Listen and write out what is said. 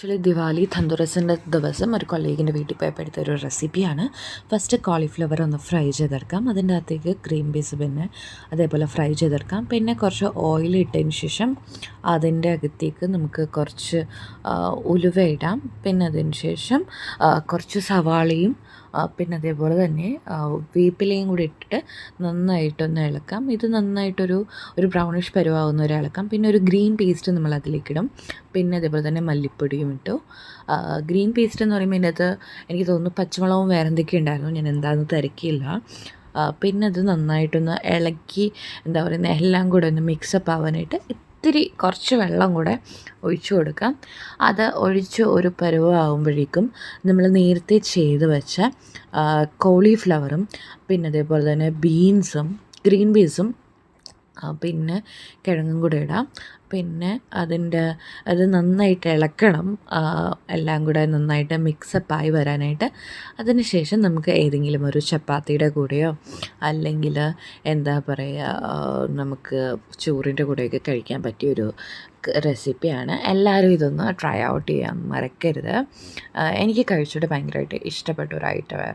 Actually Diwali ധന്തൂറസിൻ്റെ ദിവസം ഒരു കൊളീഗിൻ്റെ വീട്ടിൽ പോയപ്പോൾ എടുത്തൊരു റെസിപ്പിയാണ്. ഫസ്റ്റ് കോളിഫ്ലവർ ഒന്ന് ഫ്രൈ ചെയ്തെടുക്കാം. അതിൻ്റെ അകത്തേക്ക് ഗ്രീൻ പീസ് പിന്നെ അതേപോലെ ഫ്രൈ ചെയ്തെടുക്കാം. പിന്നെ കുറച്ച് ഓയിൽ ഇട്ടതിന് ശേഷം അതിൻ്റെ അകത്തേക്ക് നമുക്ക് കുറച്ച് ഉലുവ ഇടാം. പിന്നെ അതിന് ശേഷം കുറച്ച് സവാളയും പിന്നെ അതേപോലെ തന്നെ വേപ്പിലയും കൂടി ഇട്ടിട്ട് നന്നായിട്ടൊന്ന് ഇളക്കാം. ഇത് നന്നായിട്ടൊരു ബ്രൗണിഷ് പരുവാകുന്ന ഒരു ഇളക്കാം. പിന്നെ ഒരു ഗ്രീൻ പേസ്റ്റ് നമ്മൾ അതിലേക്കിടും. പിന്നെ അതേപോലെ തന്നെ മല്ലിപ്പൊടിയും ഇട്ടു. ഗ്രീൻ പേസ്റ്റ് എന്ന് പറയുമ്പോൾ ഇതിനകത്ത് എനിക്ക് തോന്നുന്നു പച്ചമുളകും വേറെ എന്തൊക്കെ ഉണ്ടായിരുന്നു, ഞാൻ എന്താണെന്ന് തിരക്കിയില്ല. പിന്നെ അത് നന്നായിട്ടൊന്ന് ഇളക്കി എന്താ പറയുന്നത് എല്ലാം കൂടെ ഒന്ന് മിക്സപ്പ് ആവാനായിട്ട് ഇത്തിരി കുറച്ച് വെള്ളം കൂടെ ഒഴിച്ചു കൊടുക്കാം. അത് ഒഴിച്ച് ഒരു പരുവമാകുമ്പോഴേക്കും നമ്മൾ നേരത്തെ ചെയ്ത് വെച്ച കോളിഫ്ലവറും പിന്നെ അതേപോലെ തന്നെ ബീൻസും ഗ്രീൻ പീസും പിന്നെ കിഴങ്ങും കൂടെ ഇടാം. പിന്നെ അത് നന്നായിട്ട് ഇളക്കണം, എല്ലാം കൂടെ നന്നായിട്ട് മിക്സപ്പായി വരാനായിട്ട്. അതിന് ശേഷം നമുക്ക് ഏതെങ്കിലും ഒരു ചപ്പാത്തിയുടെ കൂടെയോ അല്ലെങ്കിൽ എന്താ പറയുക നമുക്ക് ചോറിൻ്റെ കൂടെയൊക്കെ കഴിക്കാൻ പറ്റിയൊരു റെസിപ്പിയാണ്. എല്ലാവരും ഇതൊന്ന് ട്രൈ ഔട്ട് ചെയ്യാൻ മറക്കരുത്. എനിക്ക് കഴിച്ചിട്ട് ഭയങ്കരമായിട്ട് ഇഷ്ടപ്പെട്ട ഒരു ഐറ്റമായിരുന്നു.